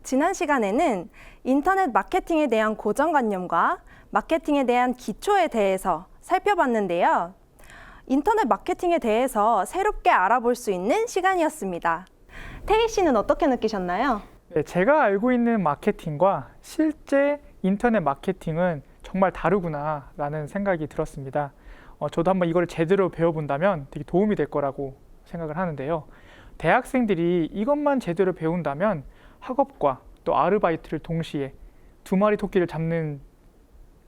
지난 시간에는 인터넷 마케팅에 대한 고정관념과 마케팅에 대한 기초에 대해서 살펴봤는데요. 인터넷 마케팅에 대해서 새롭게 알아볼 수 있는 시간이었습니다. 태희 씨는 어떻게 느끼셨나요? 네, 제가 알고 있는 마케팅과 실제 인터넷 마케팅은 정말 다르구나라는 생각이 들었습니다. 저도 한번 이걸 제대로 배워본다면 되게 도움이 될 거라고 생각을 하는데요. 대학생들이 이것만 제대로 배운다면 학업과 또 아르바이트를 동시에 두 마리 토끼를 잡는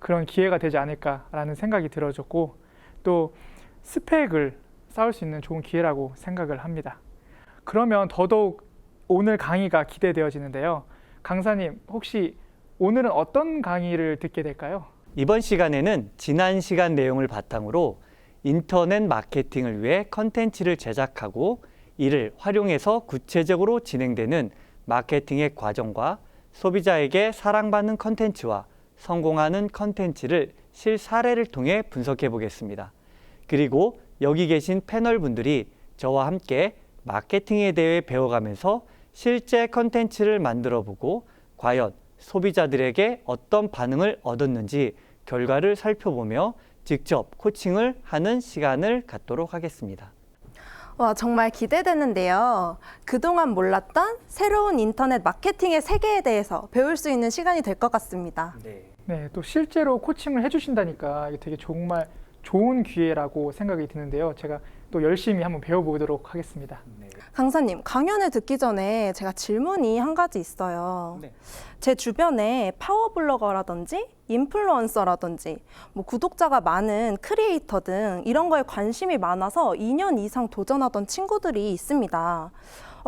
그런 기회가 되지 않을까라는 생각이 들어졌고 또 스펙을 쌓을 수 있는 좋은 기회라고 생각을 합니다. 그러면 더더욱 오늘 강의가 기대되어지는데요. 강사님, 혹시 오늘은 어떤 강의를 듣게 될까요? 이번 시간에는 지난 시간 내용을 바탕으로 인터넷 마케팅을 위해 컨텐츠를 제작하고 이를 활용해서 구체적으로 진행되는 마케팅의 과정과 소비자에게 사랑받는 컨텐츠와 성공하는 컨텐츠를 실사례를 통해 분석해 보겠습니다. 그리고 여기 계신 패널 분들이 저와 함께 마케팅에 대해 배워가면서 실제 컨텐츠를 만들어 보고 과연 소비자들에게 어떤 반응을 얻었는지 결과를 살펴보며 직접 코칭을 하는 시간을 갖도록 하겠습니다. 와, 정말 기대되는데요. 그동안 몰랐던 새로운 인터넷 마케팅의 세계에 대해서 배울 수 있는 시간이 될 것 같습니다. 네, 또 실제로 코칭을 해주신다니까 이게 되게 정말 좋은 기회라고 생각이 드는데요. 제가 또 열심히 한번 배워보도록 하겠습니다. 강사님, 강연을 듣기 전에 제가 질문이 한 가지 있어요. 네. 제 주변에 파워블로거라든지 인플루언서라든지 뭐 구독자가 많은 크리에이터 등 이런 거에 관심이 많아서 2년 이상 도전하던 친구들이 있습니다.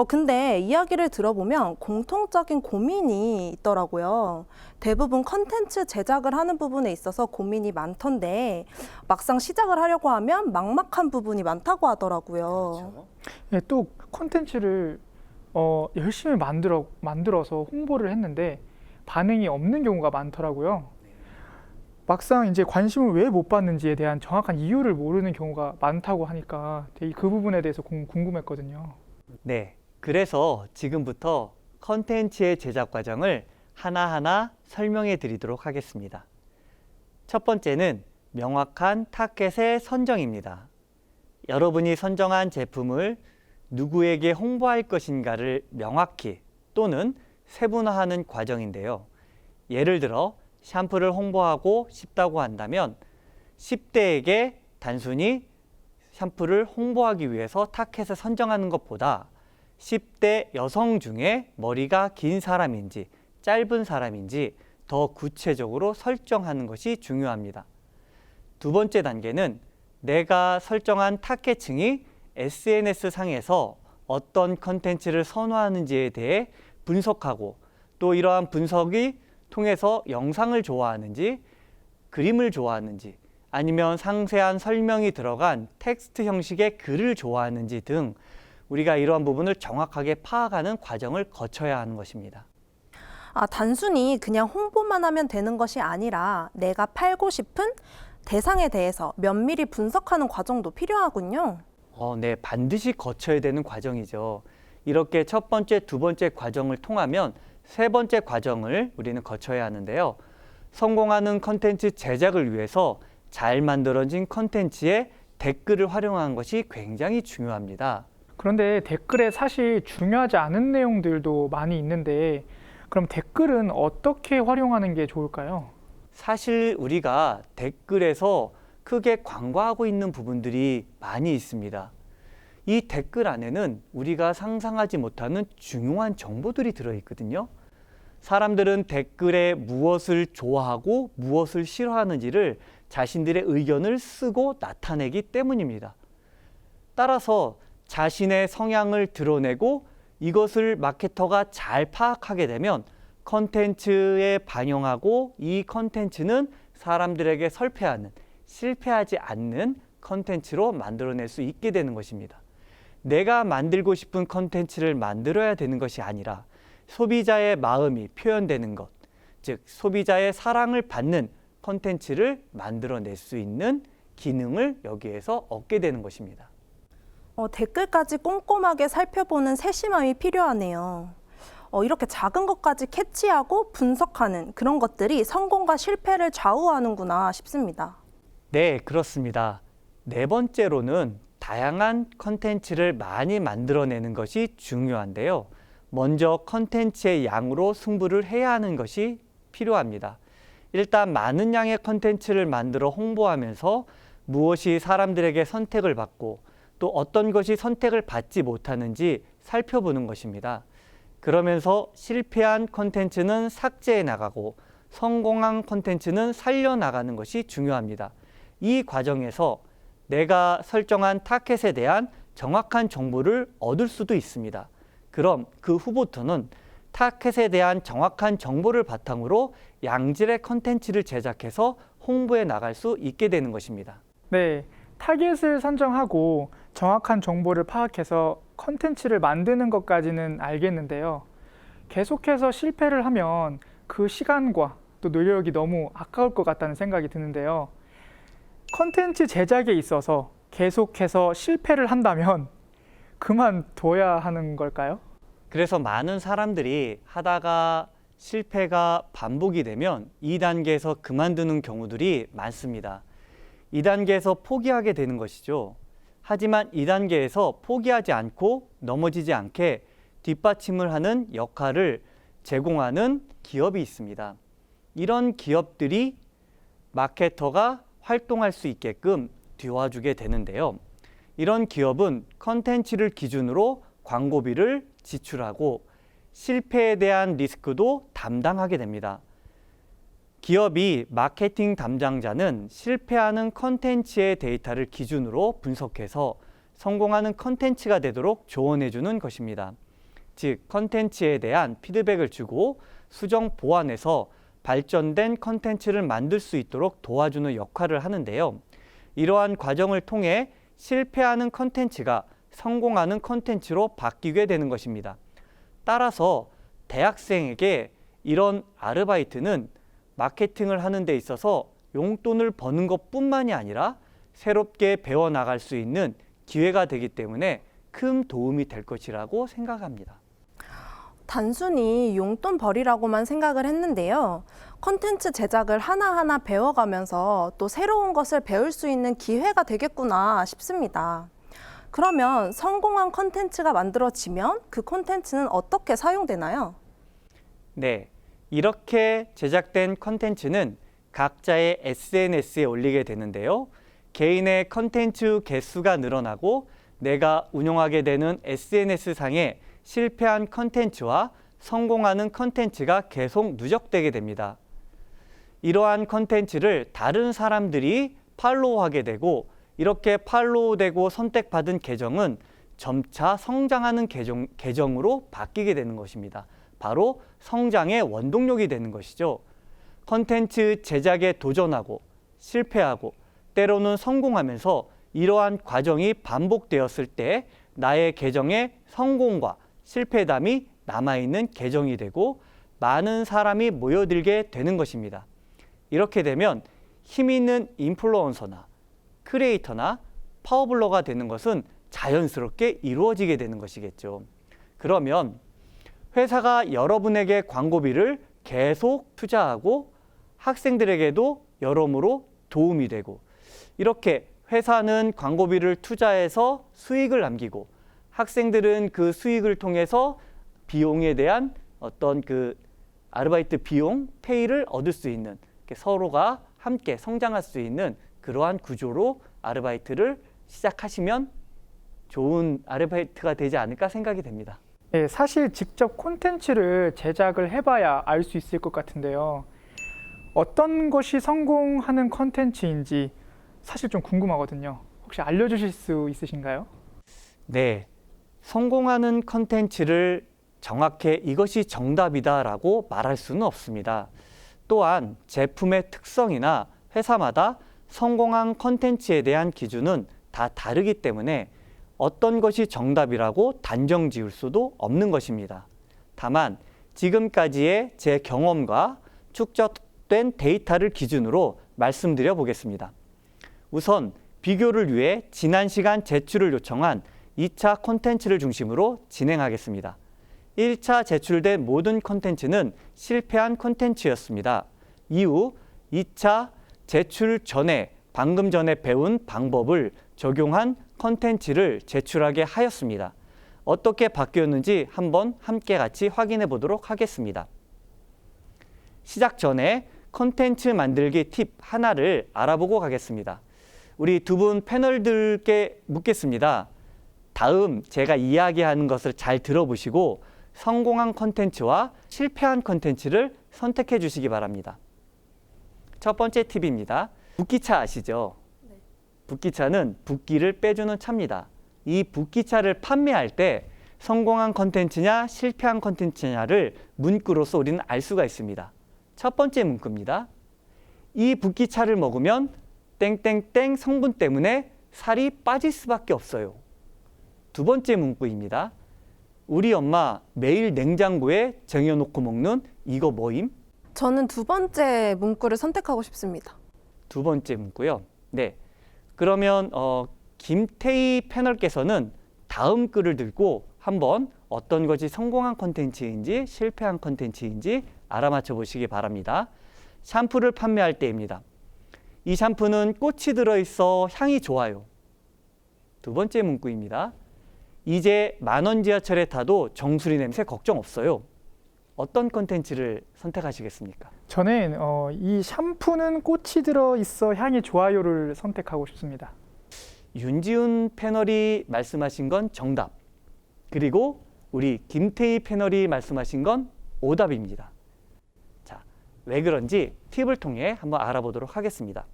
근데 이야기를 들어보면 공통적인 고민이 있더라고요. 대부분 컨텐츠 제작을 하는 부분에 있어서 고민이 많던데 막상 시작을 하려고 하면 막막한 부분이 많다고 하더라고요. 그렇죠. 네, 또 콘텐츠를 열심히 만들어서 홍보를 했는데 반응이 없는 경우가 많더라고요. 막상 이제 관심을 왜 못 받는지에 대한 정확한 이유를 모르는 경우가 많다고 하니까 되게 그 부분에 대해서 궁금했거든요. 네, 그래서 지금부터 컨텐츠의 제작 과정을 하나하나 설명해 드리도록 하겠습니다. 첫 번째는 명확한 타겟의 선정입니다. 여러분이 선정한 제품을 누구에게 홍보할 것인가를 명확히 또는 세분화하는 과정인데요. 예를 들어 샴푸를 홍보하고 싶다고 한다면 10대에게 단순히 샴푸를 홍보하기 위해서 타겟을 선정하는 것보다 10대 여성 중에 머리가 긴 사람인지 짧은 사람인지 더 구체적으로 설정하는 것이 중요합니다. 두 번째 단계는 내가 설정한 타겟층이 SNS 상에서 어떤 컨텐츠를 선호하는지에 대해 분석하고 또 이러한 분석이 통해서 영상을 좋아하는지 그림을 좋아하는지 아니면 상세한 설명이 들어간 텍스트 형식의 글을 좋아하는지 등 우리가 이러한 부분을 정확하게 파악하는 과정을 거쳐야 하는 것입니다. 단순히 그냥 홍보만 하면 되는 것이 아니라 내가 팔고 싶은 대상에 대해서 면밀히 분석하는 과정도 필요하군요. 네, 반드시 거쳐야 되는 과정이죠. 이렇게 첫 번째, 두 번째 과정을 통하면 세 번째 과정을 우리는 거쳐야 하는데요. 성공하는 컨텐츠 제작을 위해서 잘 만들어진 컨텐츠에 댓글을 활용하는 것이 굉장히 중요합니다. 그런데 댓글에 사실 중요하지 않은 내용들도 많이 있는데 그럼 댓글은 어떻게 활용하는 게 좋을까요? 사실 우리가 댓글에서 크게 광고하고 있는 부분들이 많이 있습니다. 이 댓글 안에는 우리가 상상하지 못하는 중요한 정보들이 들어있거든요. 사람들은 댓글에 무엇을 좋아하고 무엇을 싫어하는지를 자신들의 의견을 쓰고 나타내기 때문입니다. 따라서 자신의 성향을 드러내고 이것을 마케터가 잘 파악하게 되면 컨텐츠에 반영하고 이 컨텐츠는 사람들에게 설패하는, 실패하지 않는 컨텐츠로 만들어낼 수 있게 되는 것입니다. 내가 만들고 싶은 컨텐츠를 만들어야 되는 것이 아니라 소비자의 마음이 표현되는 것, 즉 소비자의 사랑을 받는 컨텐츠를 만들어낼 수 있는 기능을 여기에서 얻게 되는 것입니다. 댓글까지 꼼꼼하게 살펴보는 세심함이 필요하네요. 이렇게 작은 것까지 캐치하고 분석하는 그런 것들이 성공과 실패를 좌우하는구나 싶습니다. 네, 그렇습니다. 네 번째로는 다양한 컨텐츠를 많이 만들어내는 것이 중요한데요. 먼저 컨텐츠의 양으로 승부를 해야 하는 것이 필요합니다. 일단 많은 양의 컨텐츠를 만들어 홍보하면서 무엇이 사람들에게 선택을 받고 또 어떤 것이 선택을 받지 못하는지 살펴보는 것입니다. 그러면서 실패한 컨텐츠는 삭제해 나가고 성공한 컨텐츠는 살려나가는 것이 중요합니다. 이 과정에서 내가 설정한 타겟에 대한 정확한 정보를 얻을 수도 있습니다. 그럼 그 후부터는 타겟에 대한 정확한 정보를 바탕으로 양질의 컨텐츠를 제작해서 홍보해 나갈 수 있게 되는 것입니다. 네, 타겟을 선정하고 정확한 정보를 파악해서 컨텐츠를 만드는 것까지는 알겠는데요. 계속해서 실패를 하면 그 시간과 또 노력이 너무 아까울 것 같다는 생각이 드는데요. 컨텐츠 제작에 있어서 계속해서 실패를 한다면 그만둬야 하는 걸까요? 그래서 많은 사람들이 하다가 실패가 반복이 되면 2단계에서 그만두는 경우들이 많습니다. 2단계에서 포기하게 되는 것이죠. 하지만 2단계에서 포기하지 않고 넘어지지 않게 뒷받침을 하는 역할을 제공하는 기업이 있습니다. 이런 기업들이 마케터가 활동할 수 있게끔 도와주게 되는데요. 이런 기업은 컨텐츠를 기준으로 광고비를 지출하고 실패에 대한 리스크도 담당하게 됩니다. 기업이 마케팅 담당자는 실패하는 컨텐츠의 데이터를 기준으로 분석해서 성공하는 컨텐츠가 되도록 조언해 주는 것입니다. 즉, 컨텐츠에 대한 피드백을 주고 수정 보완해서 발전된 컨텐츠를 만들 수 있도록 도와주는 역할을 하는데요. 이러한 과정을 통해 실패하는 컨텐츠가 성공하는 컨텐츠로 바뀌게 되는 것입니다. 따라서 대학생에게 이런 아르바이트는 마케팅을 하는 데 있어서 용돈을 버는 것뿐만이 아니라 새롭게 배워나갈 수 있는 기회가 되기 때문에 큰 도움이 될 것이라고 생각합니다. 단순히 용돈 벌이라고만 생각을 했는데요. 콘텐츠 제작을 하나하나 배워가면서 또 새로운 것을 배울 수 있는 기회가 되겠구나 싶습니다. 그러면 성공한 콘텐츠가 만들어지면 그 콘텐츠는 어떻게 사용되나요? 네, 이렇게 제작된 콘텐츠는 각자의 SNS에 올리게 되는데요. 개인의 콘텐츠 개수가 늘어나고 내가 운영하게 되는 SNS상에 실패한 콘텐츠와 성공하는 콘텐츠가 계속 누적되게 됩니다. 이러한 콘텐츠를 다른 사람들이 팔로우하게 되고 이렇게 팔로우되고 선택받은 계정은 점차 성장하는 계정으로 바뀌게 되는 것입니다. 바로 성장의 원동력이 되는 것이죠. 콘텐츠 제작에 도전하고 실패하고 때로는 성공하면서 이러한 과정이 반복되었을 때 나의 계정의 성공과 실패담이 남아있는 계정이 되고 많은 사람이 모여들게 되는 것입니다. 이렇게 되면 힘 있는 인플루언서나 크리에이터나 파워블로거가 되는 것은 자연스럽게 이루어지게 되는 것이겠죠. 그러면 회사가 여러분에게 광고비를 계속 투자하고 학생들에게도 여러모로 도움이 되고 이렇게 회사는 광고비를 투자해서 수익을 남기고 학생들은 그 수익을 통해서 비용에 대한 어떤 그 아르바이트 비용, 페이를 얻을 수 있는 서로가 함께 성장할 수 있는 그러한 구조로 아르바이트를 시작하시면 좋은 아르바이트가 되지 않을까 생각이 됩니다. 네, 사실 직접 콘텐츠를 제작을 해봐야 알 수 있을 것 같은데요. 어떤 것이 성공하는 콘텐츠인지 사실 좀 궁금하거든요. 혹시 알려주실 수 있으신가요? 네, 성공하는 콘텐츠를 정확히 이것이 정답이다라고 말할 수는 없습니다. 또한 제품의 특성이나 회사마다 성공한 콘텐츠에 대한 기준은 다 다르기 때문에 어떤 것이 정답이라고 단정 지을 수도 없는 것입니다. 다만 지금까지의 제 경험과 축적된 데이터를 기준으로 말씀드려 보겠습니다. 우선 비교를 위해 지난 시간 제출을 요청한 2차 콘텐츠를 중심으로 진행하겠습니다. 1차 제출된 모든 콘텐츠는 실패한 콘텐츠였습니다. 이후 2차 제출 전에 방금 전에 배운 방법을 적용한 콘텐츠를 제출하게 하였습니다. 어떻게 바뀌었는지 한번 함께 같이 확인해 보도록 하겠습니다. 시작 전에 콘텐츠 만들기 팁 하나를 알아보고 가겠습니다. 우리 두 분 패널들께 묻겠습니다. 다음 제가 이야기하는 것을 잘 들어보시고 성공한 콘텐츠와 실패한 콘텐츠를 선택해 주시기 바랍니다. 첫 번째 팁입니다. 붓기차 아시죠? 네. 붓기차는 붓기를 빼주는 차입니다. 이 붓기차를 판매할 때 성공한 콘텐츠냐 실패한 콘텐츠냐를 문구로서 우리는 알 수가 있습니다. 첫 번째 문구입니다. 이 붓기차를 먹으면 땡땡땡 성분 때문에 살이 빠질 수밖에 없어요. 두 번째 문구입니다. 우리 엄마 매일 냉장고에 쟁여놓고 먹는 이거 뭐임? 저는 두 번째 문구를 선택하고 싶습니다. 두 번째 문구요. 네. 그러면 김태희 패널께서는 다음 글을 들고 한번 어떤 것이 성공한 콘텐츠인지 실패한 콘텐츠인지 알아맞혀 보시기 바랍니다. 샴푸를 판매할 때입니다. 이 샴푸는 꽃이 들어있어 향이 좋아요. 두 번째 문구입니다. 이제 만원 지하철에 타도 정수리 냄새 걱정 없어요. 어떤 콘텐츠를 선택하시겠습니까? 저는 이 샴푸는 꽃이 들어 있어 향이 좋아요를 선택하고 싶습니다. 윤지훈 패널이 말씀하신 건 정답. 그리고 우리 김태희 패널이 말씀하신 건 오답입니다. 자, 왜 그런지 팁을 통해 한번 알아보도록 하겠습니다.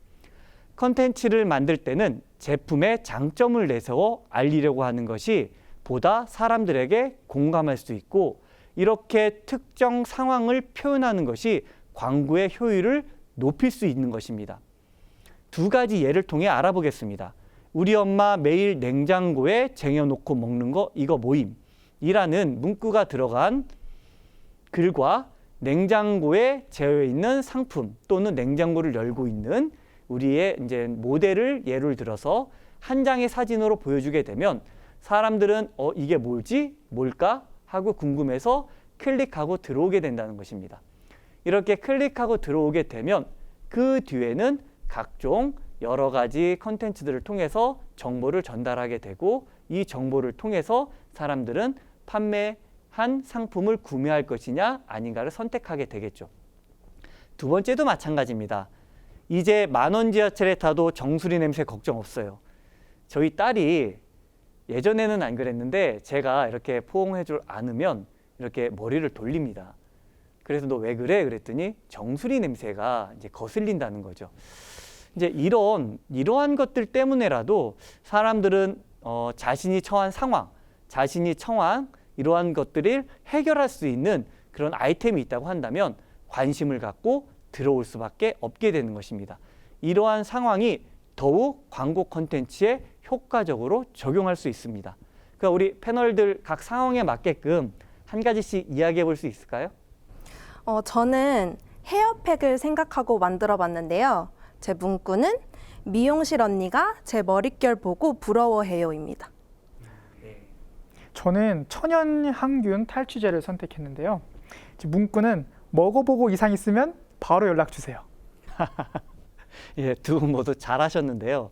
컨텐츠를 만들 때는 제품의 장점을 내세워 알리려고 하는 것이 보다 사람들에게 공감할 수 있고 이렇게 특정 상황을 표현하는 것이 광고의 효율을 높일 수 있는 것입니다. 두 가지 예를 통해 알아보겠습니다. 우리 엄마 매일 냉장고에 쟁여놓고 먹는 거 이거 뭐임? 이라는 문구가 들어간 글과 냉장고에 재어 있는 상품 또는 냉장고를 열고 있는 우리의 이제 모델을 예를 들어서 한 장의 사진으로 보여주게 되면 사람들은 이게 뭘지? 뭘까? 하고 궁금해서 클릭하고 들어오게 된다는 것입니다. 이렇게 클릭하고 들어오게 되면 그 뒤에는 각종 여러 가지 컨텐츠들을 통해서 정보를 전달하게 되고 이 정보를 통해서 사람들은 판매한 상품을 구매할 것이냐 아닌가를 선택하게 되겠죠. 두 번째도 마찬가지입니다. 이제 만원 지하철에 타도 정수리 냄새 걱정 없어요. 저희 딸이 예전에는 안 그랬는데 제가 이렇게 포옹해 줄 않으면 이렇게 머리를 돌립니다. 그래서 너 왜 그래? 그랬더니 정수리 냄새가 이제 거슬린다는 거죠. 이제 이러한 것들 때문에라도 사람들은 자신이 처한 상황, 자신이 처한 이러한 것들을 해결할 수 있는 그런 아이템이 있다고 한다면 관심을 갖고 들어올 수밖에 없게 되는 것입니다. 이러한 상황이 더욱 광고 콘텐츠에 효과적으로 적용할 수 있습니다. 그러니까 우리 패널들 각 상황에 맞게끔 한 가지씩 이야기해 볼 수 있을까요? 저는 헤어팩을 생각하고 만들어 봤는데요. 제 문구는 미용실 언니가 제 머릿결 보고 부러워해요입니다. 저는 천연 항균 탈취제를 선택했는데요. 문구는 먹어보고 이상 있으면 바로 연락 주세요. 예, 두 분 모두 잘하셨는데요.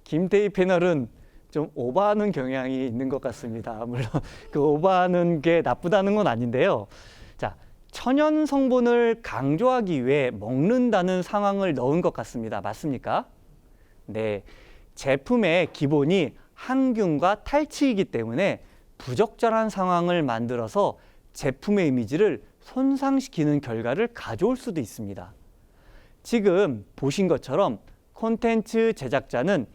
김태희 패널은 좀 오버하는 경향이 있는 것 같습니다. 물론 그 오버하는 게 나쁘다는 건 아닌데요. 자, 천연 성분을 강조하기 위해 먹는다는 상황을 넣은 것 같습니다. 맞습니까? 네, 제품의 기본이 항균과 탈취이기 때문에 부적절한 상황을 만들어서 제품의 이미지를 손상시키는 결과를 가져올 수도 있습니다. 지금 보신 것처럼 콘텐츠 제작자는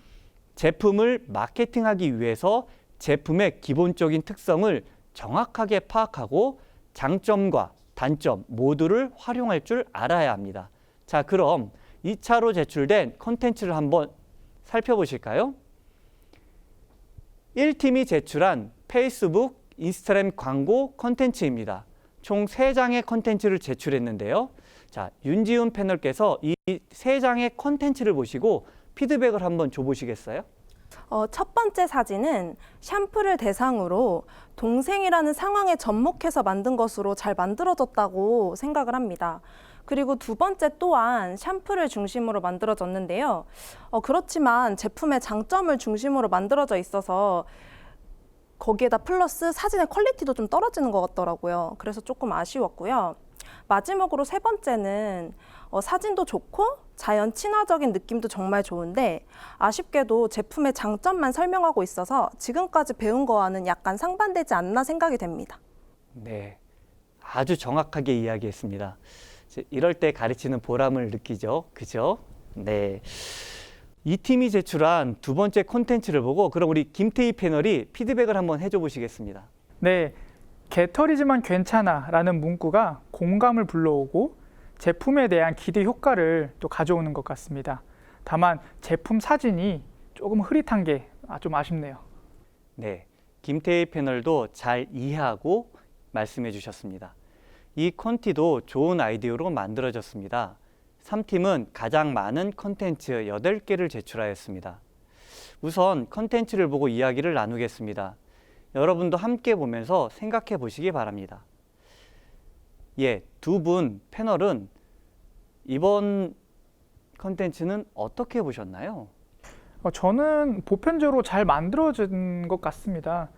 제품을 마케팅하기 위해서 제품의 기본적인 특성을 정확하게 파악하고 장점과 단점 모두를 활용할 줄 알아야 합니다. 자, 그럼 2차로 제출된 콘텐츠를 한번 살펴보실까요? 1팀이 제출한 페이스북, 인스타그램 광고 콘텐츠입니다. 총 3장의 콘텐츠를 제출했는데요. 자, 윤지훈 패널께서 이 3장의 콘텐츠를 보시고 피드백을 한번 줘보시겠어요? 첫 번째 사진은 샴푸를 대상으로 동생이라는 상황에 접목해서 만든 것으로 잘 만들어졌다고 생각을 합니다. 그리고 두 번째 또한 샴푸를 중심으로 만들어졌는데요. 그렇지만 제품의 장점을 중심으로 만들어져 있어서 거기에다 플러스 사진의 퀄리티도 좀 떨어지는 것 같더라고요. 그래서 조금 아쉬웠고요. 마지막으로 세 번째는 사진도 좋고 자연 친화적인 느낌도 정말 좋은데 아쉽게도 제품의 장점만 설명하고 있어서 지금까지 배운 거와는 약간 상반되지 않나 생각이 됩니다. 네, 아주 정확하게 이야기했습니다. 이럴 때 가르치는 보람을 느끼죠. 그죠? 네. 이 팀이 제출한 두 번째 콘텐츠를 보고 그럼 우리 김태희 패널이 피드백을 한번 해줘 보시겠습니다. 네, 개털이지만 괜찮아 라는 문구가 공감을 불러오고 제품에 대한 기대 효과를 또 가져오는 것 같습니다. 다만 제품 사진이 조금 흐릿한 게 좀 아쉽네요. 네, 김태희 패널도 잘 이해하고 말씀해 주셨습니다. 이 콘티도 좋은 아이디어로 만들어졌습니다. 3팀은 가장 많은 콘텐츠 8개를 제출하였습니다. 우선 콘텐츠를 보고 이야기를 나누겠습니다. 여러분도 함께 보면서 생각해 보시기 바랍니다. 예, 두 분 패널은 이번 콘텐츠는 어떻게 보셨나요? 저는 보편적으로 잘 만들어진 것 같습니다.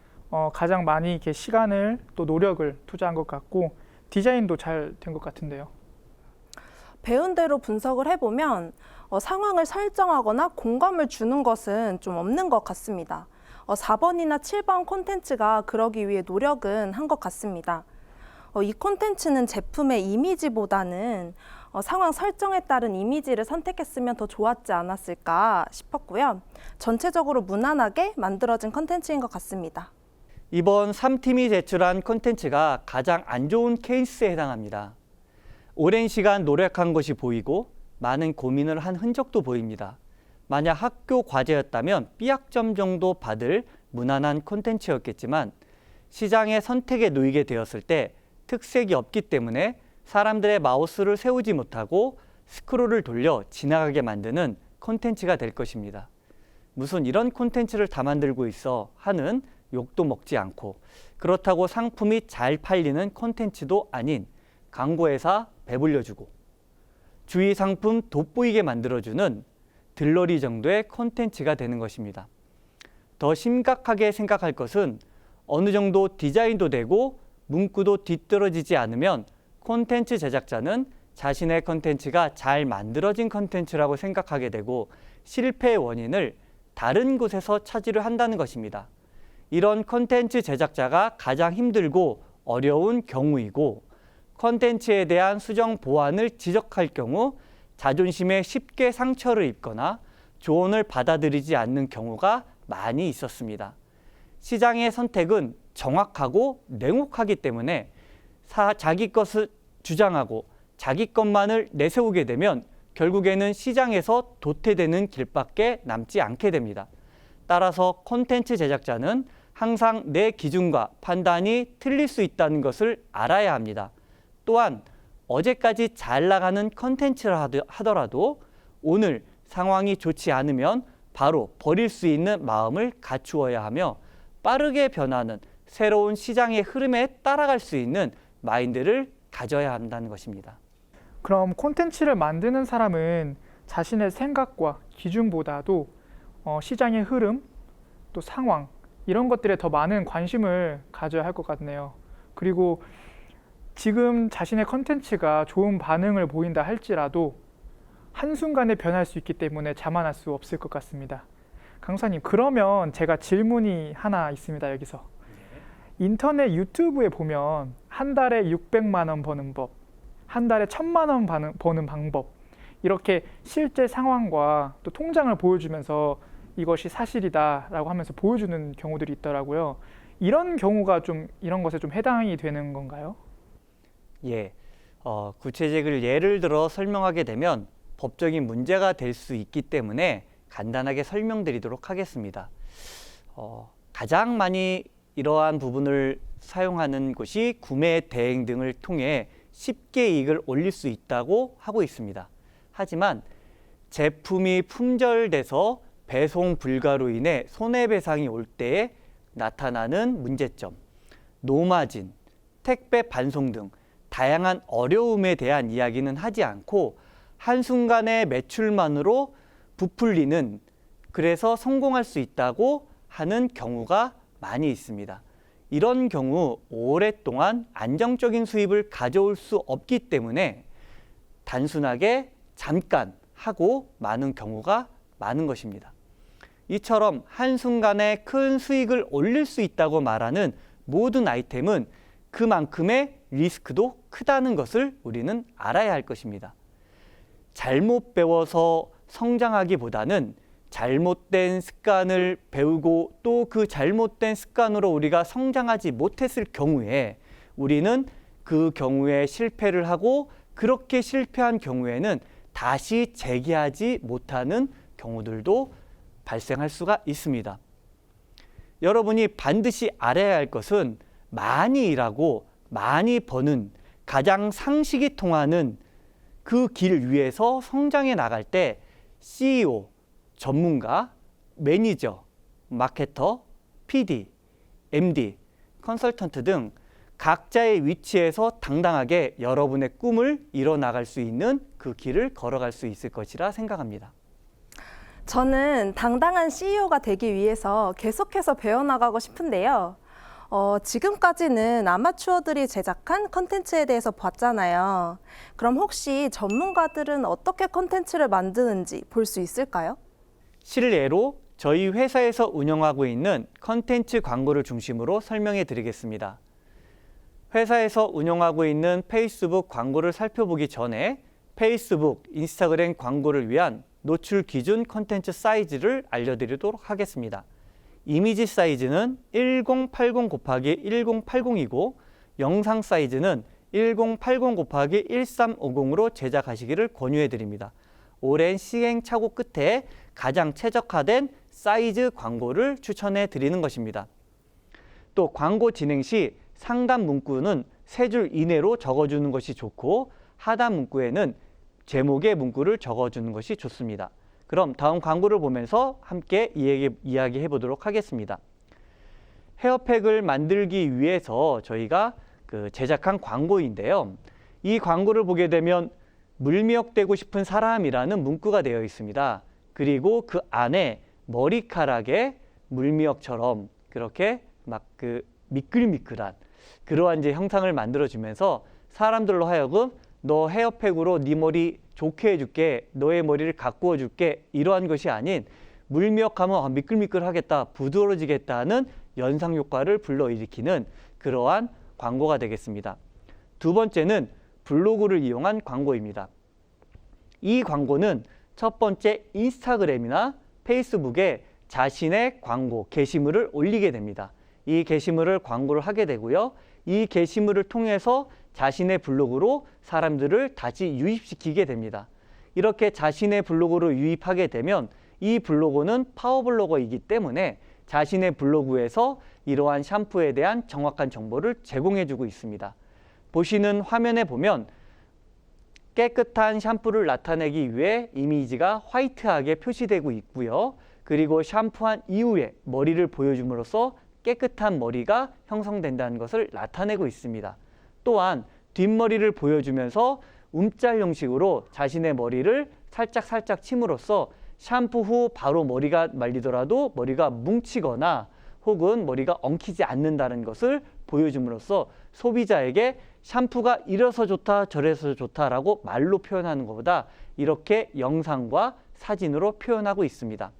가장 많이 이렇게 시간을 또 노력을 투자한 것 같고 디자인도 잘 된 것 같은데요. 배운 대로 분석을 해보면 상황을 설정하거나 공감을 주는 것은 좀 없는 것 같습니다. 4번이나 7번 콘텐츠가 그러기 위해 노력은 한 것 같습니다. 이 콘텐츠는 제품의 이미지보다는 상황 설정에 따른 이미지를 선택했으면 더 좋았지 않았을까 싶었고요. 전체적으로 무난하게 만들어진 콘텐츠인 것 같습니다. 이번 3팀이 제출한 콘텐츠가 가장 안 좋은 케이스에 해당합니다. 오랜 시간 노력한 것이 보이고 많은 고민을 한 흔적도 보입니다. 만약 학교 과제였다면 B학점 정도 받을 무난한 콘텐츠였겠지만 시장의 선택에 놓이게 되었을 때 특색이 없기 때문에 사람들의 마우스를 세우지 못하고 스크롤을 돌려 지나가게 만드는 콘텐츠가 될 것입니다. 무슨 이런 콘텐츠를 다 만들고 있어 하는 욕도 먹지 않고 그렇다고 상품이 잘 팔리는 콘텐츠도 아닌 광고회사 배불려주고 주위 상품 돋보이게 만들어주는 들러리 정도의 콘텐츠가 되는 것입니다. 더 심각하게 생각할 것은 어느 정도 디자인도 되고 문구도 뒤떨어지지 않으면 콘텐츠 제작자는 자신의 콘텐츠가 잘 만들어진 콘텐츠라고 생각하게 되고 실패의 원인을 다른 곳에서 차지를 한다는 것입니다. 이런 콘텐츠 제작자가 가장 힘들고 어려운 경우이고 콘텐츠에 대한 수정 보완을 지적할 경우 자존심에 쉽게 상처를 입거나 조언을 받아들이지 않는 경우가 많이 있었습니다. 시장의 선택은 정확하고 냉혹하기 때문에 자기 것을 주장하고 자기 것만을 내세우게 되면 결국에는 시장에서 도태되는 길밖에 남지 않게 됩니다. 따라서 콘텐츠 제작자는 항상 내 기준과 판단이 틀릴 수 있다는 것을 알아야 합니다. 또한 어제까지 잘 나가는 콘텐츠라 하더라도 오늘 상황이 좋지 않으면 바로 버릴 수 있는 마음을 갖추어야 하며 빠르게 변하는 새로운 시장의 흐름에 따라갈 수 있는 마인드를 가져야 한다는 것입니다. 그럼 콘텐츠를 만드는 사람은 자신의 생각과 기준보다도 시장의 흐름, 또 상황 이런 것들에 더 많은 관심을 가져야 할 것 같네요. 그리고 지금 자신의 콘텐츠가 좋은 반응을 보인다 할지라도 한순간에 변할 수 있기 때문에 자만할 수 없을 것 같습니다. 강사님, 그러면 제가 질문이 하나 있습니다. 여기서 인터넷 유튜브에 보면 한 달에 600만 원 버는 법, 한 달에 1000만 원 버는 방법 이렇게 실제 상황과 또 통장을 보여주면서 이것이 사실이다라고 하면서 보여주는 경우들이 있더라고요. 이런 경우가 좀 이런 것에 좀 해당이 되는 건가요? 예, 구체적인 예를 들어 설명하게 되면 법적인 문제가 될 수 있기 때문에 간단하게 설명드리도록 하겠습니다. 가장 많이 이러한 부분을 사용하는 곳이 구매 대행 등을 통해 쉽게 이익을 올릴 수 있다고 하고 있습니다. 하지만 제품이 품절돼서 배송 불가로 인해 손해배상이 올 때에 나타나는 문제점, 노마진, 택배 반송 등 다양한 어려움에 대한 이야기는 하지 않고 한순간의 매출만으로 부풀리는, 그래서 성공할 수 있다고 하는 경우가 많이 있습니다. 이런 경우 오랫동안 안정적인 수입을 가져올 수 없기 때문에 단순하게 잠깐 하고 마는 경우가 많은 것입니다. 이처럼 한순간에 큰 수익을 올릴 수 있다고 말하는 모든 아이템은 그만큼의 리스크도 크다는 것을 우리는 알아야 할 것입니다. 잘못 배워서 성장하기보다는 잘못된 습관을 배우고 또 그 잘못된 습관으로 우리가 성장하지 못했을 경우에 우리는 그 경우에 실패를 하고, 그렇게 실패한 경우에는 다시 재기하지 못하는 경우들도 발생할 수가 있습니다. 여러분이 반드시 알아야 할 것은 많이 일하고 많이 버는 가장 상식이 통하는 그 길 위에서 성장해 나갈 때 CEO, 전문가, 매니저, 마케터, PD, MD, 컨설턴트 등 각자의 위치에서 당당하게 여러분의 꿈을 이뤄나갈 수 있는 그 길을 걸어갈 수 있을 것이라 생각합니다. 저는 당당한 CEO가 되기 위해서 계속해서 배워나가고 싶은데요. 지금까지는 아마추어들이 제작한 컨텐츠에 대해서 봤잖아요. 그럼 혹시 전문가들은 어떻게 컨텐츠를 만드는지 볼 수 있을까요? 실례로 저희 회사에서 운영하고 있는 컨텐츠 광고를 중심으로 설명해 드리겠습니다. 회사에서 운영하고 있는 페이스북 광고를 살펴보기 전에 페이스북, 인스타그램 광고를 위한 노출 기준 컨텐츠 사이즈를 알려드리도록 하겠습니다. 이미지 사이즈는 1080 곱하기 1080이고 영상 사이즈는 1080 곱하기 1350으로 제작하시기를 권유해 드립니다. 오랜 시행착오 끝에 가장 최적화된 사이즈 광고를 추천해 드리는 것입니다. 또 광고 진행 시 상단 문구는 3줄 이내로 적어주는 것이 좋고, 하단 문구에는 제목의 문구를 적어주는 것이 좋습니다. 그럼 다음 광고를 보면서 함께 이야기해 보도록 하겠습니다. 헤어팩을 만들기 위해서 저희가 제작한 광고인데요. 이 광고를 보게 되면 물미역되고 싶은 사람이라는 문구가 되어 있습니다. 그리고 그 안에 머리카락에 물미역처럼 그렇게 막 미끌미끌한 그러한 이제 형상을 만들어주면서 사람들로 하여금 너 헤어팩으로 네 머리 좋게 해줄게, 너의 머리를 가꾸어 줄게, 이러한 것이 아닌 물미역하면 미끌미끌하겠다, 부드러워지겠다는 연상 효과를 불러일으키는 그러한 광고가 되겠습니다. 두 번째는 블로그를 이용한 광고입니다. 이 광고는 첫 번째 인스타그램이나 페이스북에 자신의 광고, 게시물을 올리게 됩니다. 이 게시물을 광고를 하게 되고요. 이 게시물을 통해서 자신의 블로그로 사람들을 다시 유입시키게 됩니다. 이렇게 자신의 블로그로 유입하게 되면 이 블로그는 파워블로거이기 때문에 자신의 블로그에서 이러한 샴푸에 대한 정확한 정보를 제공해주고 있습니다. 보시는 화면에 보면 깨끗한 샴푸를 나타내기 위해 이미지가 화이트하게 표시되고 있고요. 그리고 샴푸한 이후에 머리를 보여줌으로써 깨끗한 머리가 형성된다는 것을 나타내고 있습니다. 또한 뒷머리를 보여주면서 움짤 형식으로 자신의 머리를 살짝 침으로써 샴푸 후 바로 머리가 말리더라도 머리가 뭉치거나 혹은 머리가 엉키지 않는다는 것을 보여줌으로써 소비자에게 샴푸가 이래서 좋다 저래서 좋다라고 말로 표현하는 것보다 이렇게 영상과 사진으로 표현하고 있습니다.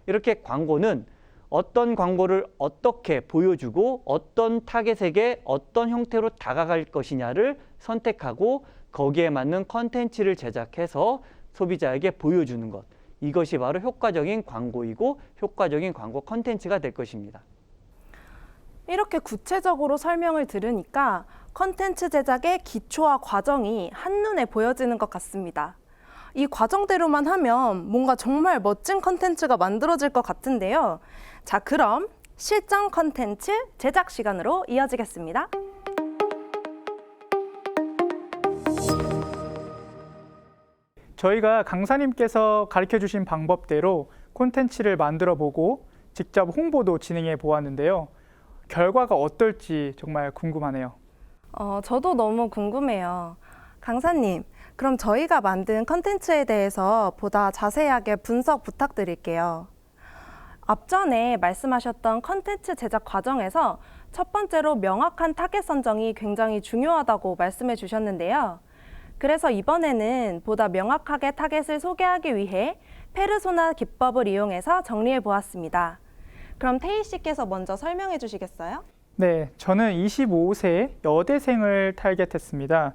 이렇게 광고는 어떤 광고를 어떻게 보여주고 어떤 타겟에게 어떤 형태로 다가갈 것이냐를 선택하고 거기에 맞는 컨텐츠를 제작해서 소비자에게 보여주는 것, 이것이 바로 효과적인 광고이고 효과적인 광고 컨텐츠가 될 것입니다. 이렇게 구체적으로 설명을 들으니까 컨텐츠 제작의 기초와 과정이 한눈에 보여지는 것 같습니다. 이 과정대로만 하면 뭔가 정말 멋진 컨텐츠가 만들어질 것 같은데요. 자, 그럼 실전 컨텐츠 제작 시간으로 이어지겠습니다. 저희가 강사님께서 가르쳐 주신 방법대로 콘텐츠를 만들어 보고 직접 홍보도 진행해 보았는데요. 결과가 어떨지 정말 궁금하네요. 저도 너무 궁금해요. 강사님, 그럼 저희가 만든 컨텐츠에 대해서 보다 자세하게 분석 부탁드릴게요. 앞전에 말씀하셨던 컨텐츠 제작 과정에서 첫 번째로 명확한 타겟 선정이 굉장히 중요하다고 말씀해 주셨는데요. 그래서 이번에는 보다 명확하게 타겟을 소개하기 위해 페르소나 기법을 이용해서 정리해 보았습니다. 그럼 태희 씨께서 먼저 설명해 주시겠어요? 네, 저는 25세 여대생을 타겟했습니다.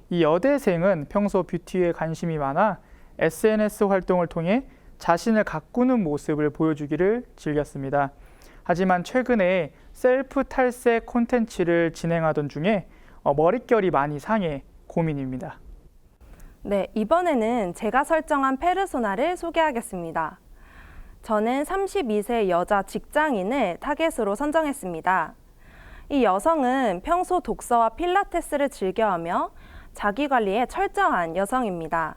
이 여대생은 평소 뷰티에 관심이 많아 SNS 활동을 통해 자신을 가꾸는 모습을 보여주기를 즐겼습니다. 하지만 최근에 셀프 탈색 콘텐츠를 진행하던 중에 머릿결이 많이 상해 고민입니다. 네, 이번에는 제가 설정한 페르소나를 소개하겠습니다. 저는 32세 여자 직장인을 타겟으로 선정했습니다. 이 여성은 평소 독서와 필라테스를 즐겨하며 자기관리에 철저한 여성입니다.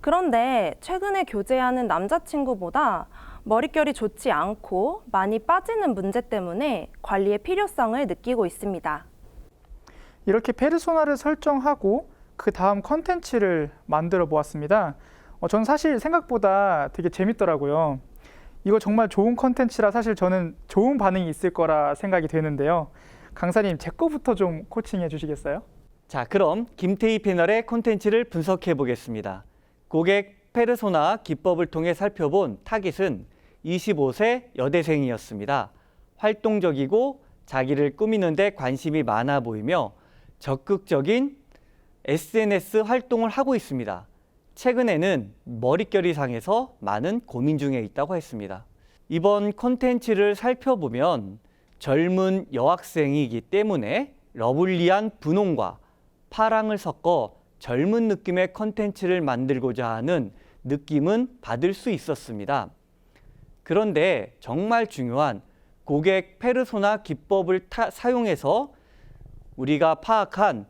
그런데 최근에 교제하는 남자친구보다 머릿결이 좋지 않고 많이 빠지는 문제 때문에 관리의 필요성을 느끼고 있습니다. 이렇게 페르소나를 설정하고 그 다음 컨텐츠를 만들어 보았습니다. 저는 사실 생각보다 되게 재밌더라고요. 이거 정말 좋은 컨텐츠라 사실 저는 좋은 반응이 있을 거라 생각이 되는데요. 강사님, 제 거부터 좀 코칭해 주시겠어요? 자, 그럼 김태희 패널의 콘텐츠를 분석해 보겠습니다. 고객 페르소나 기법을 통해 살펴본 타깃은 25세 여대생이었습니다. 활동적이고 자기를 꾸미는 데 관심이 많아 보이며 적극적인 SNS 활동을 하고 있습니다. 최근에는 머릿결이 상해서 많은 고민 중에 있다고 했습니다. 이번 콘텐츠를 살펴보면 젊은 여학생이기 때문에 러블리한 분홍과 파랑을 섞어 젊은 느낌의 콘텐츠를 만들고자 하는 느낌은 받을 수 있었습니다. 그런데 정말 중요한 고객 페르소나 기법을 사용해서 우리가 파악한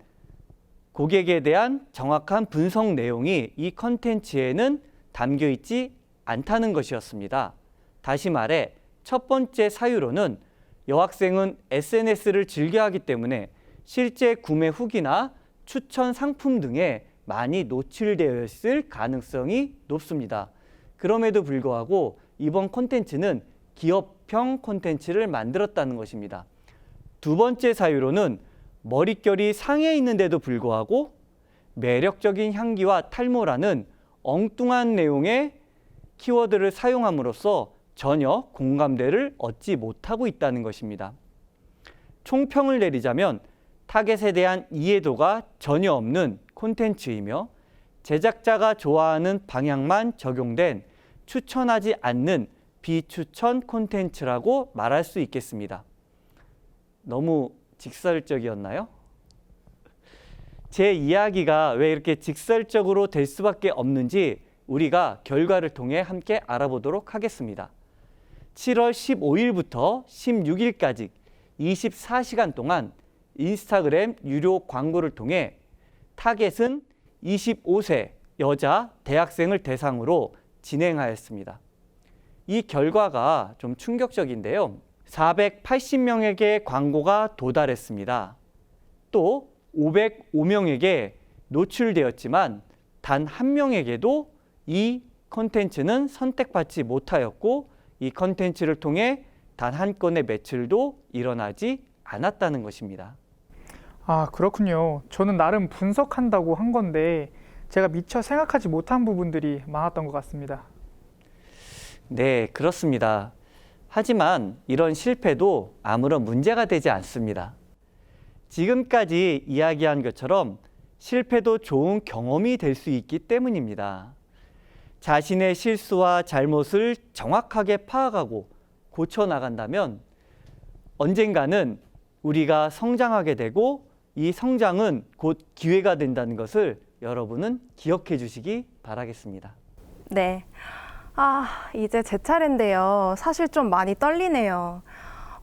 고객에 대한 정확한 분석 내용이 이 컨텐츠에는 담겨 있지 않다는 것이었습니다. 다시 말해 첫 번째 사유로는 여학생은 SNS를 즐겨하기 때문에 실제 구매 후기나 추천 상품 등에 많이 노출되어 있을 가능성이 높습니다. 그럼에도 불구하고 이번 콘텐츠는 기업형 콘텐츠를 만들었다는 것입니다. 두 번째 사유로는 머릿결이 상해 있는데도 불구하고 매력적인 향기와 탈모라는 엉뚱한 내용의 키워드를 사용함으로써 전혀 공감대를 얻지 못하고 있다는 것입니다. 총평을 내리자면 타겟에 대한 이해도가 전혀 없는 콘텐츠이며 제작자가 좋아하는 방향만 적용된 추천하지 않는 비추천 콘텐츠라고 말할 수 있겠습니다. 너무 직설적이었나요? 제 이야기가 왜 이렇게 직설적으로 될 수밖에 없는지 우리가 결과를 통해 함께 알아보도록 하겠습니다. 7월 15일부터 16일까지 24시간 동안 인스타그램 유료 광고를 통해 타겟은 25세 여자 대학생을 대상으로 진행하였습니다. 이 결과가 좀 충격적인데요. 480명에게 광고가 도달했습니다. 또 505명에게 노출되었지만 단 한 명에게도 이 콘텐츠는 선택받지 못하였고 이 콘텐츠를 통해 단 한 건의 매출도 일어나지 않았다는 것입니다. 아, 그렇군요. 저는 나름 분석한다고 한 건데 제가 미처 생각하지 못한 부분들이 많았던 것 같습니다. 네, 그렇습니다. 하지만 이런 실패도 아무런 문제가 되지 않습니다. 지금까지 이야기한 것처럼 실패도 좋은 경험이 될 수 있기 때문입니다. 자신의 실수와 잘못을 정확하게 파악하고 고쳐나간다면 언젠가는 우리가 성장하게 되고 이 성장은 곧 기회가 된다는 것을 여러분은 기억해 주시기 바라겠습니다. 네. 이제 제 차례인데요. 사실 좀 많이 떨리네요.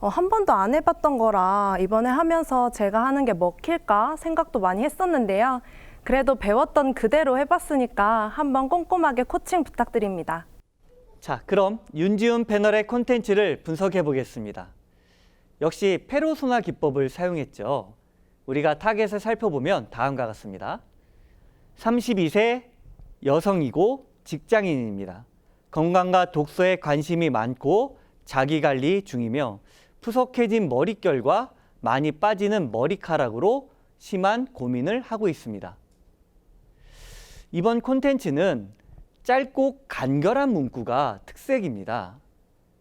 한 번도 안 해봤던 거라 이번에 하면서 제가 하는 게 먹힐까 생각도 많이 했었는데요. 그래도 배웠던 그대로 해봤으니까 한번 꼼꼼하게 코칭 부탁드립니다. 자, 그럼 윤지훈 패널의 콘텐츠를 분석해 보겠습니다. 역시 페르소나 기법을 사용했죠. 우리가 타겟을 살펴보면 다음과 같습니다. 32세 여성이고 직장인입니다. 건강과 독서에 관심이 많고 자기관리 중이며 푸석해진 머릿결과 많이 빠지는 머리카락으로 심한 고민을 하고 있습니다. 이번 콘텐츠는 짧고 간결한 문구가 특색입니다.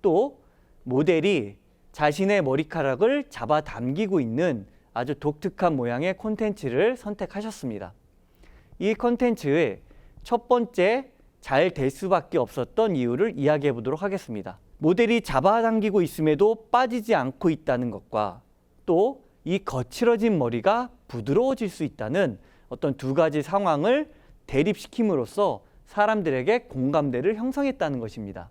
또 모델이 자신의 머리카락을 잡아 당기고 있는 아주 독특한 모양의 콘텐츠를 선택하셨습니다. 이 콘텐츠의 첫 번째 잘 될 수밖에 없었던 이유를 이야기해 보도록 하겠습니다. 모델이 잡아당기고 있음에도 빠지지 않고 있다는 것과 또 이 거칠어진 머리가 부드러워질 수 있다는 어떤 두 가지 상황을 대립시킴으로써 사람들에게 공감대를 형성했다는 것입니다.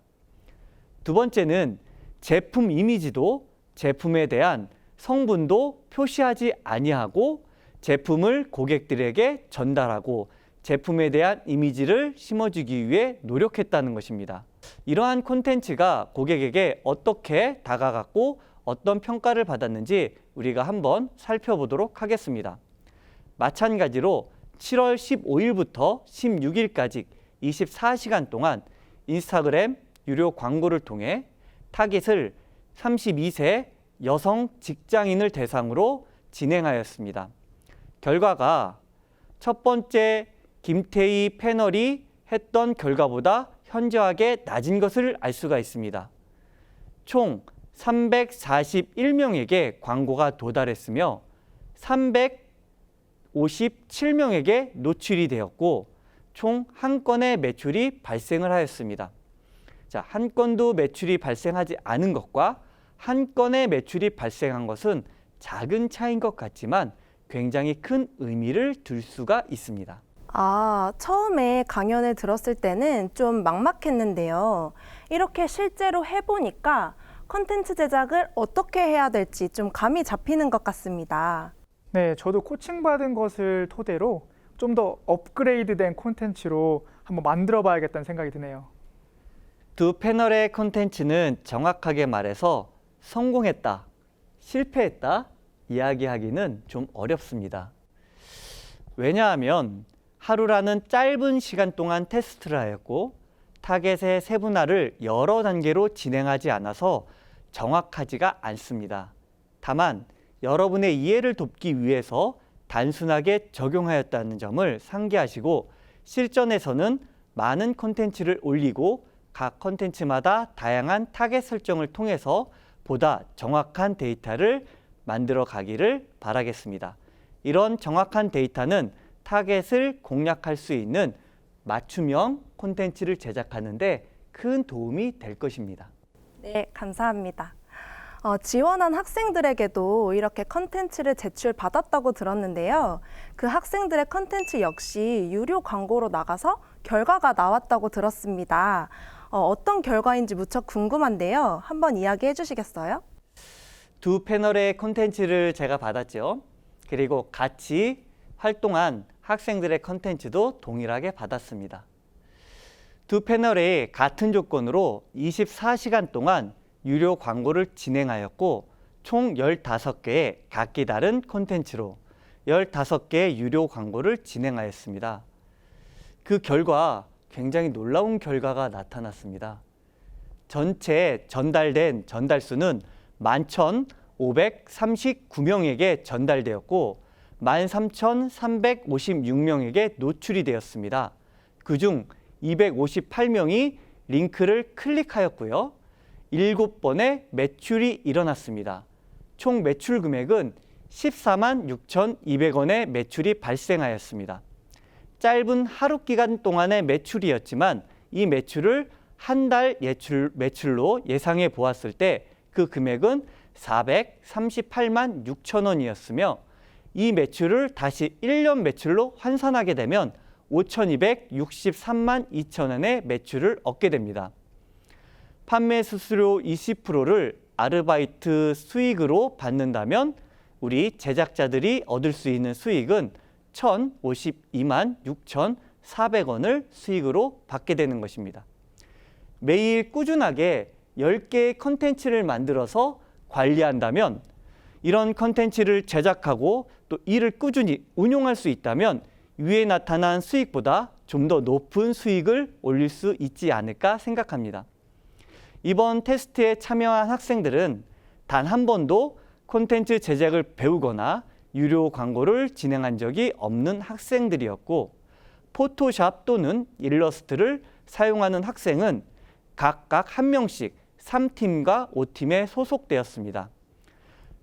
두 번째는 제품 이미지도 제품에 대한 성분도 표시하지 아니하고 제품을 고객들에게 전달하고 제품에 대한 이미지를 심어주기 위해 노력했다는 것입니다. 이러한 콘텐츠가 고객에게 어떻게 다가갔고 어떤 평가를 받았는지 우리가 한번 살펴보도록 하겠습니다. 마찬가지로 7월 15일부터 16일까지 24시간 동안 인스타그램 유료 광고를 통해 타겟을 32세 여성 직장인을 대상으로 진행하였습니다. 결과가 첫 번째 김태희 패널이 했던 결과보다 현저하게 낮은 것을 알 수가 있습니다. 총 341명에게 광고가 도달했으며 357명에게 노출이 되었고 총 한 건의 매출이 발생을 하였습니다. 자, 한 건도 매출이 발생하지 않은 것과 한 건의 매출이 발생한 것은 작은 차이인 것 같지만 굉장히 큰 의미를 둘 수가 있습니다. 아, 처음에 강연을 들었을 때는 좀 막막했는데요. 이렇게 실제로 해보니까 컨텐츠 제작을 어떻게 해야 될지 좀 감이 잡히는 것 같습니다. 네, 저도 코칭받은 것을 토대로 좀 더 업그레이드된 콘텐츠로 한번 만들어 봐야겠다는 생각이 드네요. 두 패널의 콘텐츠는 정확하게 말해서 성공했다, 실패했다 이야기하기는 좀 어렵습니다. 왜냐하면 하루라는 짧은 시간 동안 테스트를 하였고 타겟의 세분화를 여러 단계로 진행하지 않아서 정확하지가 않습니다. 다만 여러분의 이해를 돕기 위해서 단순하게 적용하였다는 점을 상기하시고 실전에서는 많은 콘텐츠를 올리고 각 콘텐츠마다 다양한 타겟 설정을 통해서 보다 정확한 데이터를 만들어 가기를 바라겠습니다. 이런 정확한 데이터는 타겟을 공략할 수 있는 맞춤형 콘텐츠를 제작하는 데 큰 도움이 될 것입니다. 네, 감사합니다. 지원한 학생들에게도 이렇게 컨텐츠를 제출받았다고 들었는데요. 그 학생들의 컨텐츠 역시 유료 광고로 나가서 결과가 나왔다고 들었습니다. 어떤 결과인지 무척 궁금한데요. 한번 이야기해 주시겠어요? 두 패널의 콘텐츠를 제가 받았죠. 그리고 같이 활동한 학생들의 컨텐츠도 동일하게 받았습니다. 두 패널이 같은 조건으로 24시간 동안 유료 광고를 진행하였고 총 15개의 각기 다른 콘텐츠로 15개의 유료 광고를 진행하였습니다. 그 결과 굉장히 놀라운 결과가 나타났습니다. 전체 전달된 전달수는 11,539명에게 전달되었고 13,356명에게 노출이 되었습니다. 그중 258명이 링크를 클릭하였고요. 7번의 매출이 일어났습니다. 총 매출 금액은 14만 6,200원의 매출이 발생하였습니다. 짧은 하루 기간 동안의 매출이었지만 이 매출을 한 달 매출로 예상해 보았을 때 그 금액은 438만 6천 원이었으며 이 매출을 다시 1년 매출로 환산하게 되면 5,263만 2천 원의 매출을 얻게 됩니다. 판매 수수료 20%를 아르바이트 수익으로 받는다면 우리 제작자들이 얻을 수 있는 수익은 1,052만 6,400원을 수익으로 받게 되는 것입니다. 매일 꾸준하게 10개의 컨텐츠를 만들어서 관리한다면 이런 컨텐츠를 제작하고 또 이를 꾸준히 운용할 수 있다면 위에 나타난 수익보다 좀 더 높은 수익을 올릴 수 있지 않을까 생각합니다. 이번 테스트에 참여한 학생들은 단 한 번도 콘텐츠 제작을 배우거나 유료 광고를 진행한 적이 없는 학생들이었고 포토샵 또는 일러스트를 사용하는 학생은 각각 한 명씩 3팀과 5팀에 소속되었습니다.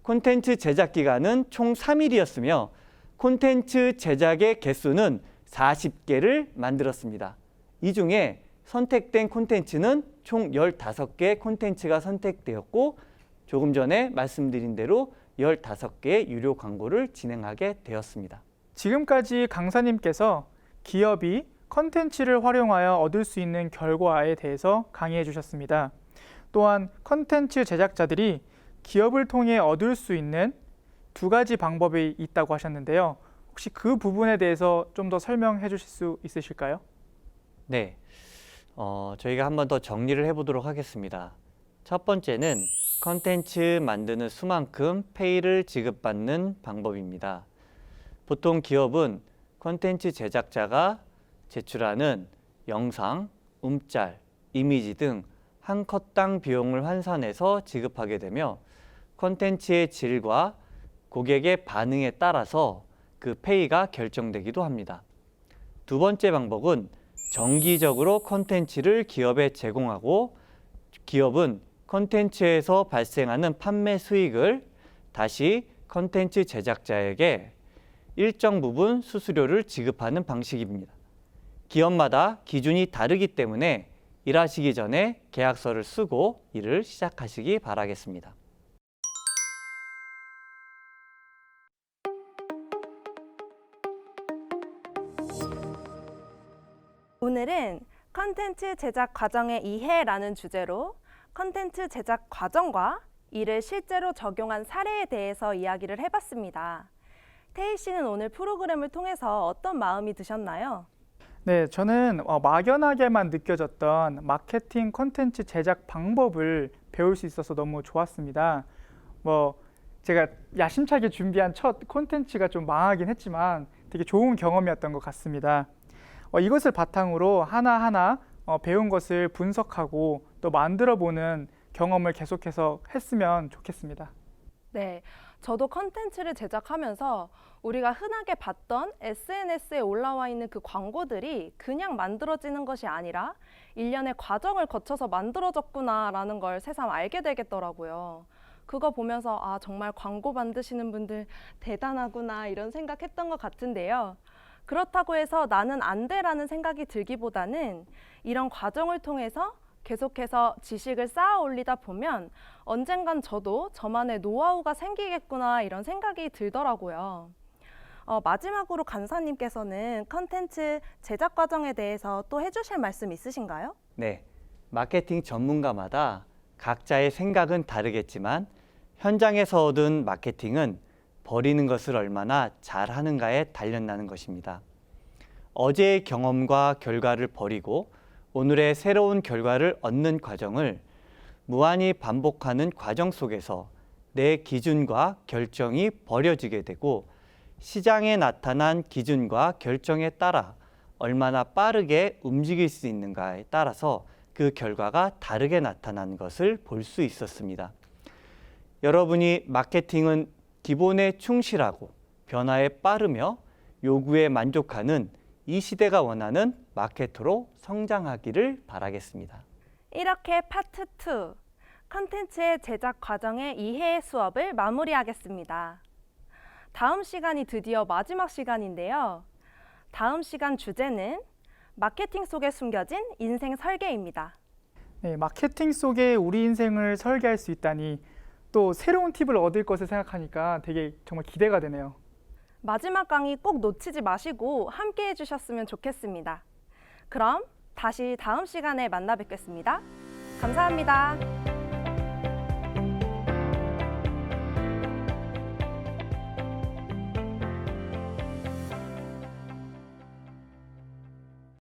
콘텐츠 제작 기간은 총 3일이었으며 콘텐츠 제작의 개수는 40개를 만들었습니다. 이 중에 선택된 콘텐츠는 총 15개의 콘텐츠가 선택되었고 조금 전에 말씀드린 대로 15개의 유료 광고를 진행하게 되었습니다. 지금까지 강사님께서 기업이 컨텐츠를 활용하여 얻을 수 있는 결과에 대해서 강의해 주셨습니다. 또한 컨텐츠 제작자들이 기업을 통해 얻을 수 있는 2가지 방법이 있다고 하셨는데요. 혹시 그 부분에 대해서 좀 더 설명해 주실 수 있으실까요? 네, 저희가 한 번 더 정리를 해보도록 하겠습니다. 첫 번째는 컨텐츠 만드는 수만큼 페이를 지급받는 방법입니다. 보통 기업은 컨텐츠 제작자가 제출하는 영상, 음짤, 이미지 등 한 컷당 비용을 환산해서 지급하게 되며 컨텐츠의 질과 고객의 반응에 따라서 그 페이가 결정되기도 합니다. 두 번째 방법은 정기적으로 컨텐츠를 기업에 제공하고 기업은 컨텐츠에서 발생하는 판매 수익을 다시 컨텐츠 제작자에게 일정 부분 수수료를 지급하는 방식입니다. 기업마다 기준이 다르기 때문에 일하시기 전에 계약서를 쓰고 일을 시작하시기 바라겠습니다. 오늘은 컨텐츠 제작 과정의 이해라는 주제로 컨텐츠 제작 과정과 이를 실제로 적용한 사례에 대해서 이야기를 해봤습니다. 태희 씨는 오늘 프로그램을 통해서 어떤 마음이 드셨나요? 네, 저는 막연하게만 느껴졌던 마케팅 콘텐츠 제작 방법을 배울 수 있어서 너무 좋았습니다. 제가 야심차게 준비한 첫 콘텐츠가 좀 망하긴 했지만 되게 좋은 경험이었던 것 같습니다. 이것을 바탕으로 하나하나 배운 것을 분석하고 또 만들어보는 경험을 계속해서 했으면 좋겠습니다. 네, 저도 컨텐츠를 제작하면서 우리가 흔하게 봤던 SNS에 올라와 있는 그 광고들이 그냥 만들어지는 것이 아니라 일련의 과정을 거쳐서 만들어졌구나라는 걸 새삼 알게 되겠더라고요. 그거 보면서 정말 광고 만드시는 분들 대단하구나 이런 생각했던 것 같은데요. 그렇다고 해서 나는 안 돼라는 생각이 들기보다는 이런 과정을 통해서 계속해서 지식을 쌓아 올리다 보면 언젠간 저도 저만의 노하우가 생기겠구나 이런 생각이 들더라고요. 마지막으로 간사님께서는 컨텐츠 제작 과정에 대해서 또 해주실 말씀 있으신가요? 네, 마케팅 전문가마다 각자의 생각은 다르겠지만 현장에서 얻은 마케팅은 버리는 것을 얼마나 잘하는가에 달렸다는 것입니다. 어제의 경험과 결과를 버리고 오늘의 새로운 결과를 얻는 과정을 무한히 반복하는 과정 속에서 내 기준과 결정이 버려지게 되고 시장에 나타난 기준과 결정에 따라 얼마나 빠르게 움직일 수 있는가에 따라서 그 결과가 다르게 나타난 것을 볼 수 있었습니다. 여러분이 마케팅은 기본에 충실하고 변화에 빠르며 요구에 만족하는 이 시대가 원하는 마케터로 성장하기를 바라겠습니다. 이렇게 파트 2, 컨텐츠의 제작 과정의 이해 수업을 마무리하겠습니다. 다음 시간이 드디어 마지막 시간인데요. 다음 시간 주제는 마케팅 속에 숨겨진 인생 설계입니다. 네, 마케팅 속에 우리 인생을 설계할 수 있다니 또 새로운 팁을 얻을 것을 생각하니까 되게 정말 기대가 되네요. 마지막 강의 꼭 놓치지 마시고 함께 해주셨으면 좋겠습니다. 그럼 다시 다음 시간에 만나 뵙겠습니다. 감사합니다.